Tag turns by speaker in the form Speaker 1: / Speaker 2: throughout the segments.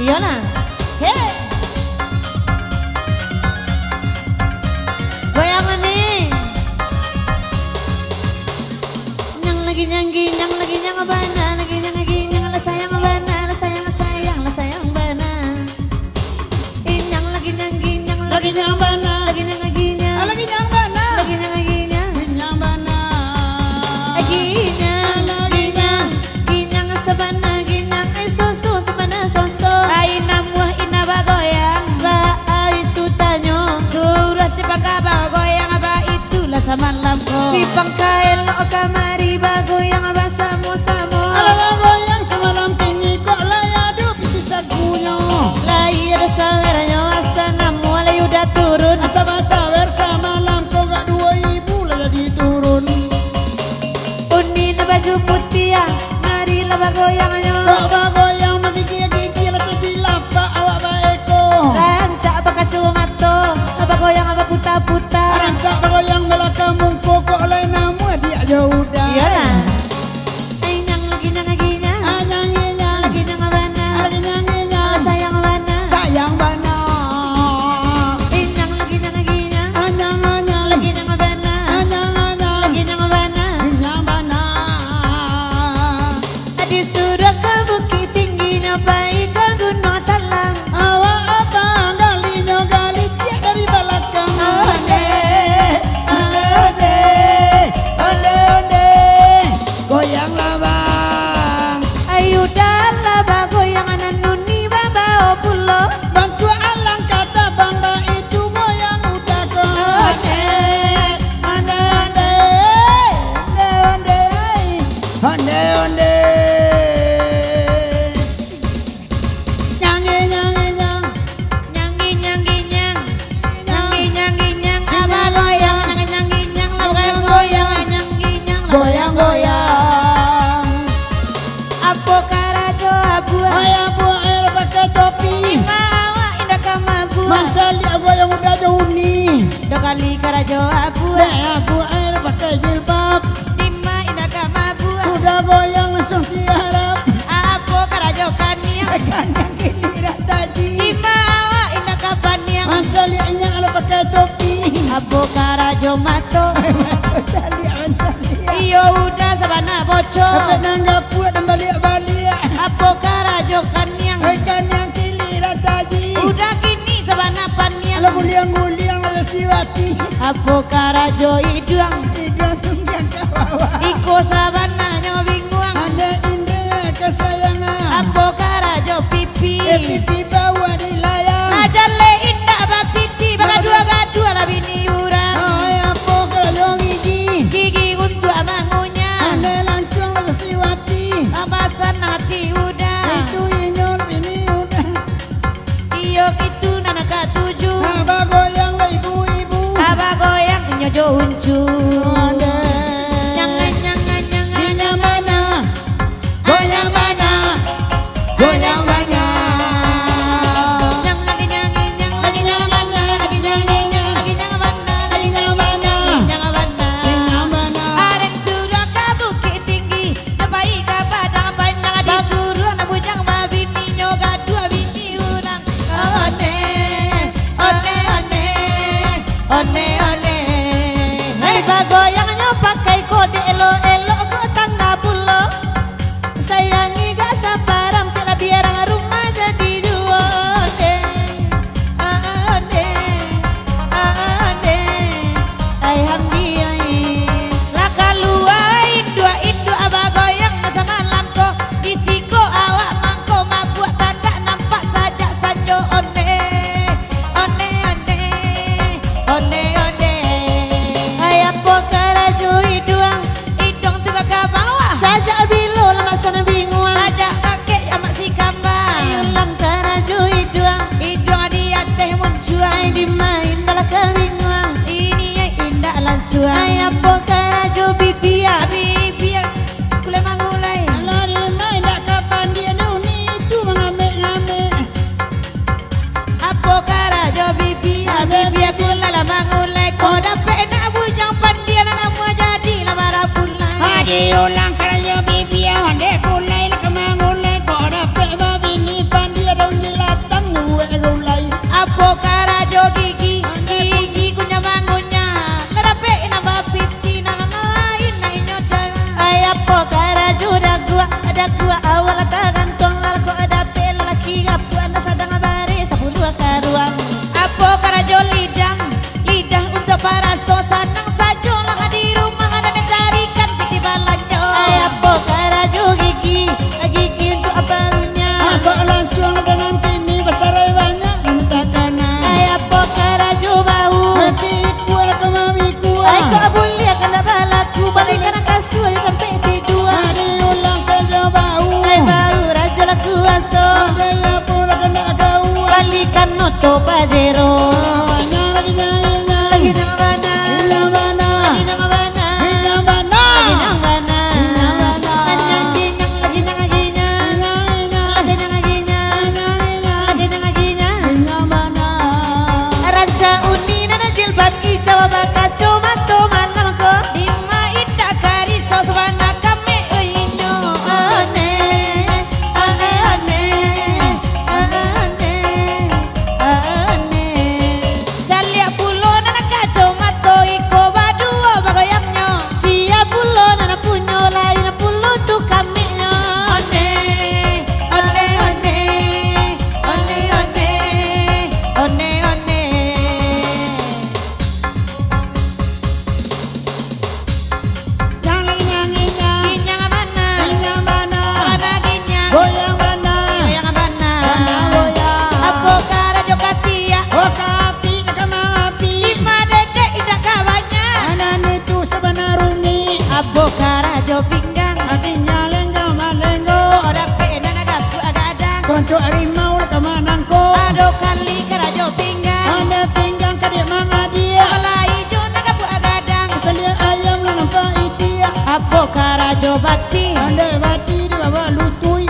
Speaker 1: Iyalah. Hei. Goyangan nih. Nyang lagi nyanggi, nyang lagi nyang bana, lagi nyang la sayang bana, la sayang bana. Nyang lagi nyanggi, nyang lagi nyang bana, lagi nyang bana, lagi nyang bana, nyang bana. Ginyang sabana, ginyang susu sabana soso. Aina muah ina bagoyang, ba itu tanyo. Curah si pagkaba goyang ba itulah sama lamko. Si pangkail o kamari bagoyang ba samo-samo.
Speaker 2: Ala goyang sama lampingi kok layadu piti sagunyo.
Speaker 1: Layar sawernya asana mulai udah turun.
Speaker 2: Asa-asa bersama lamko gak 2000 lah jadi turun.
Speaker 1: Uni na baju putih ya, marilah bagoyangnya.
Speaker 2: Kok bagoyang magigil-gigil atau jilapa awak baeko.
Speaker 1: Rancak bakacu mato, bagoyang apa puta-puta.
Speaker 2: Rancak bagoyang belakang mungko kok lain namu dia jauh dah.
Speaker 1: Iyalah. Nyang lagi nyang ginyang,
Speaker 2: Anyang-nyang
Speaker 1: lagi nyang bana,
Speaker 2: lagi nyang-nyang
Speaker 1: sayang bana.
Speaker 2: sayang bana.
Speaker 1: Nyang lagi nyang ginyang,
Speaker 2: Anyang-anyang
Speaker 1: lagi nyang bana,
Speaker 2: anyang-anyang
Speaker 1: lagi nyang bana.
Speaker 2: nyang bana.
Speaker 1: Disuruh ke bukit tingginya baik ke gunung talang.
Speaker 2: Awak apa galinya gali dia dari belakang. Ode goyang labang.
Speaker 1: Ayo dalah bagoyangan nuni babao pulo.
Speaker 2: Bantu alang kata bangga itu goyang udah kok. Onde nyanyi nyang.
Speaker 1: Nyangi nyang, nyangi nyang, apa goyang nyangi nyang, goyang nyang,
Speaker 2: Goyang-goyang.
Speaker 1: Apo karajo abua,
Speaker 2: Ayah buah air pakai topi.
Speaker 1: mawa indah kamabua.
Speaker 2: Mancali goyang udah jauh nih.
Speaker 1: Dua kali karajo abua,
Speaker 2: Ayah buah air pakai jilbab.
Speaker 1: lima indah kamabua.
Speaker 2: Sudah goyang langsung tiarap.
Speaker 1: Apo karajo kaniang,
Speaker 2: Kan yang kini rataji.
Speaker 1: lima awa indah kapaniang.
Speaker 2: Mancali ala pakai topi.
Speaker 1: Apo karajo mato,
Speaker 2: Mancali.
Speaker 1: iyo udah sabana bocor.
Speaker 2: Sampai nanggap buat dan balik-balik.
Speaker 1: Apo karajo kaniang,
Speaker 2: Kan yang kini rataji.
Speaker 1: udah kini sabana paniang.
Speaker 2: Kalau guliang-guliang ala siwati.
Speaker 1: Apo karajo iduang,
Speaker 2: Tiga tunggang kawawa.
Speaker 1: iko sabana nyobinguang.
Speaker 2: Ada indra kesayangan.
Speaker 1: Apo karajo pipi,
Speaker 2: Pipi bawa di layang.
Speaker 1: najale indah bapiti, baka dua-dua lah bini urang.
Speaker 2: Ayah pokok yang gigi.
Speaker 1: Gigi untuk amangunya,
Speaker 2: Anda langsung ala siwati.
Speaker 1: labasan hati udah.
Speaker 2: Itu inyon ini udah.
Speaker 1: Iyo itu nana katujuh,
Speaker 2: Abah goyang lah ibu-ibu.
Speaker 1: abah goyang nyojo uncu.
Speaker 2: Ada.
Speaker 1: Nyangan nyangan nyangan
Speaker 2: Goyang mana? Goyang mana? Goyang mana?
Speaker 1: nyang lagi nyangi nyang lagi nyang bana, lagi nyangi nyang lagi nyang bana, lagi nyang bana, nyang bana.
Speaker 2: Goyang mana?
Speaker 1: Areng sudah ke bukit tinggi, napai ke padang panjang disuruh na bujang babini nyoga dua bini urang. One. Hai bagoyang nyo pakai kode elo-elo ke tangga pulo. Sayangi gak saparam kena biar rumah jadi dua. Ai hamdiai. Lah kaluai dua itu abah goyang sama lamko. Disiko awak mangko mabuk tanda nampak saja sanjo one. Hai apo karajo iduang, idong tuh ke bawah. Saja bilo lama sana bingung. Saja kakek amak si kambang. Ayulang karajo iduang, idong dia teh muncuang. Dimain dalam kebingungan, ini ya indah langsung. Hai apo karajo bibia, bibia kule mangulai.
Speaker 2: Lari main dak kapan dia nuni itu mengambil-ngambil.
Speaker 1: Apo karajo bibia, bibia kula la mangulai. Kau dapat nak bujang pandian nak mau jadi lamara pulai.
Speaker 2: Hadi ulang kerja bibi yang handai kulai nak mangulai. Kau dapat babi ni pandia daun jela.
Speaker 1: gigi gigi kunya mangunya ladape na bapiti na lain na inyo cara ay apo karaju ada gua awal kagantong lalko ada pelaki gapu anda sadang bare 10 karuang apo karajo lidah untuk para sosanang sajo lah di rumah ada carikan piti balanyo ay apo karaju gigi untuk abangnya
Speaker 2: Apa langsung dengan kini bercerai banyak mentakana.
Speaker 1: ay apo karaju bau
Speaker 2: Hati kuala kemami kuala.
Speaker 1: ay ko abulia kana balaku balikan kasual sampai dua
Speaker 2: Hari ulang kerja bau.
Speaker 1: ay bau rajo laku aso
Speaker 2: Ada yang pula kena kau.
Speaker 1: balikan noto pajero lagi nang bana
Speaker 2: Yang mana?
Speaker 1: lagi nang bana
Speaker 2: Yang mana?
Speaker 1: lagi nang bana
Speaker 2: Yang mana?
Speaker 1: anjing lagi nang aginya lagi nang aginya lagi nang aginya
Speaker 2: Yang mana?
Speaker 1: ranca uni nana jilbab ijawa baka cuma to malam ko lima ida kari soswana kame inyo ane jalia pulo nana kaco mato iko badua bagoyangnya sia pulo nana punyo lain pulo tu kami nyo ane
Speaker 2: Yang
Speaker 1: ginyang mana
Speaker 2: Yang mana?
Speaker 1: mana ginyang
Speaker 2: Goyang mana?
Speaker 1: yang mana
Speaker 2: Mana goyang?
Speaker 1: apo karajo katia
Speaker 2: Oh kapi nakama api.
Speaker 1: lima dede ida kawannya
Speaker 2: Anan itu sebenarnya.
Speaker 1: apo karajo pinggang
Speaker 2: Hatinya lenggo malenggo.
Speaker 1: ora pena nagapu agadang
Speaker 2: Konco harimau kemanangko.
Speaker 1: ado kali karajo pinggang
Speaker 2: Anda pinggang kadik mana dia.
Speaker 1: kepala ijo nagapu agadang
Speaker 2: Selia ayam lah nampak itia.
Speaker 1: apo karajo bati
Speaker 2: Anda bati di bawah lutui.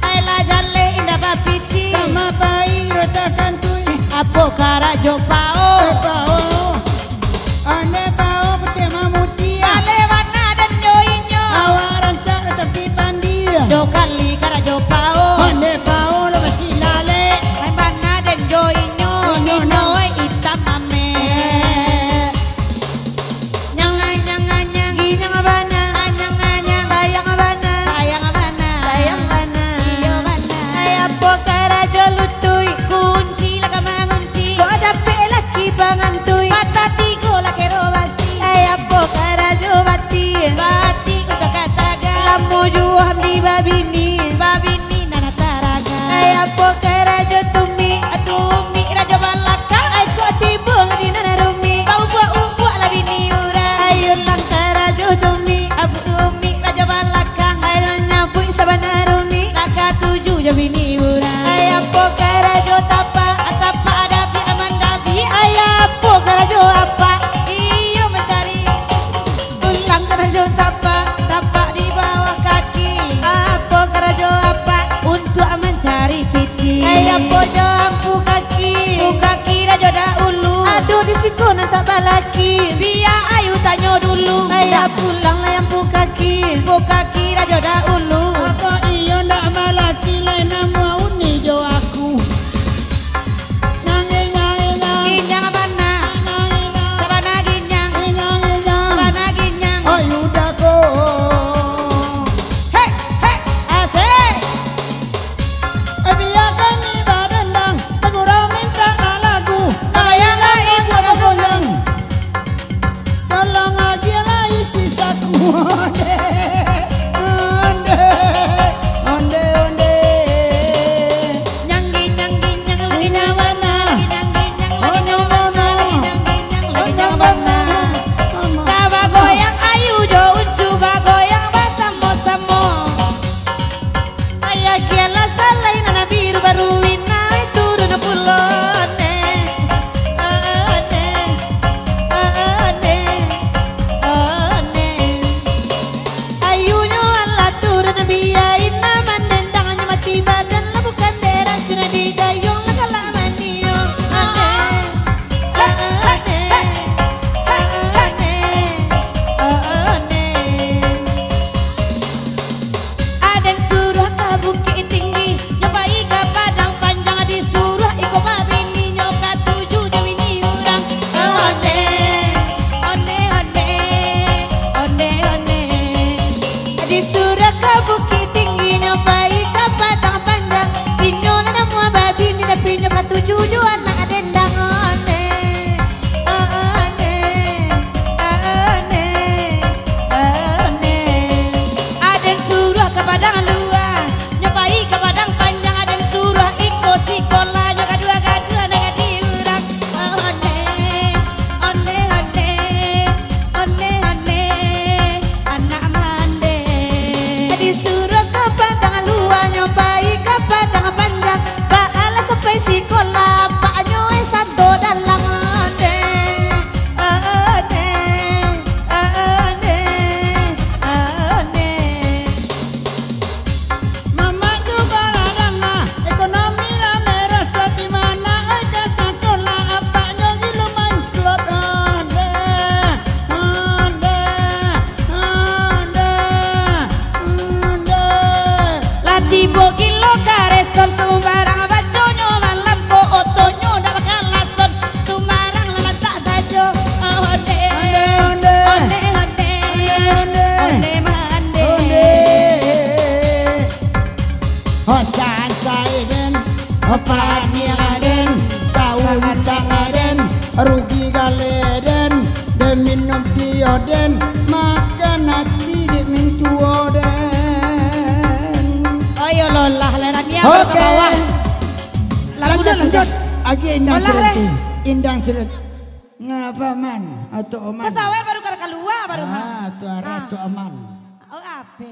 Speaker 1: Aila jalle inda bapiti
Speaker 2: Sama pai retakan tui.
Speaker 1: apo karajo pao
Speaker 2: Pao. Anda pao pertama mutia.
Speaker 1: alewana dan nyoinyo
Speaker 2: Awak rancak tetapi pandia.
Speaker 1: do kali karajo pao
Speaker 2: Anda pao lo masih lale.
Speaker 1: Ay mana den nyoinyo inoy itamame nyang ginyang bana sayang bana iyo bana ay apo karajo lutuy kunci laka mangunci ko ada pelaki bangantuy mata tigo laki robasi ay apo karajo bati untuk kataga lamu juham di babini nana taraga ay apo karajo tumi rajo balaka ay ko tibol di nana rumi bau buah labini ura ay ulang karajo tumi rajo balaka ay nyapu sabana rumi laka 7 jabini ura ay apo karajo tapa ada bi amandabi ay apo karajo apa iyo mencari ulang karajo tapa di bawah kaki apo karajo apa untuk mencari piti ay apo jampu kaki rajo dahulu aduh di situ tak balaki biar ayu tanyo dulu ay pulang lah yang kaki rajo dahulu
Speaker 2: Apa iyo ndak malaki lain nama uni jo aku. Nyanyi.
Speaker 1: ginyang bana sabana ginyang sabana ginyang
Speaker 2: Ayu dako.
Speaker 1: hey asik
Speaker 2: Biar kami badendang. Tegurau minta lagu.
Speaker 1: Bayang lah ibu dah senang
Speaker 2: Tolong aja lah isi saku. Ande.
Speaker 1: pinyo katujuan na adendang ane aden suruh ke padang luar nyobai ke padang panjang aden suruh ikut sekolah jaga dua naga diurang anak mande disuruh ke padang luar nyobai ke padang panjang baala sampai sekolah pak nyoe satu dalang
Speaker 2: Mama juga larang ekonomi lah merasa di mana aja sekolah apanya gitu main slot
Speaker 1: Lati bogi lo kareson Sumarang baconyo malam ko otonyo dah bakal lason Sumarang lama tak sajo onde mande
Speaker 2: Hosan saiden Opani aden Tahu aden Rugi galeden Deminum tioden Makan hati dimintu oden
Speaker 1: ayo lolah lerannya
Speaker 2: Oke.
Speaker 1: ke bawah lagu
Speaker 2: Lanjut. Lagi indang
Speaker 1: Olah,
Speaker 2: cereti. Indang cereti. Ngapa man? Atau oman?
Speaker 1: kesawer baru keluar baru
Speaker 2: Ah, tu arah tu aman.
Speaker 1: oh ape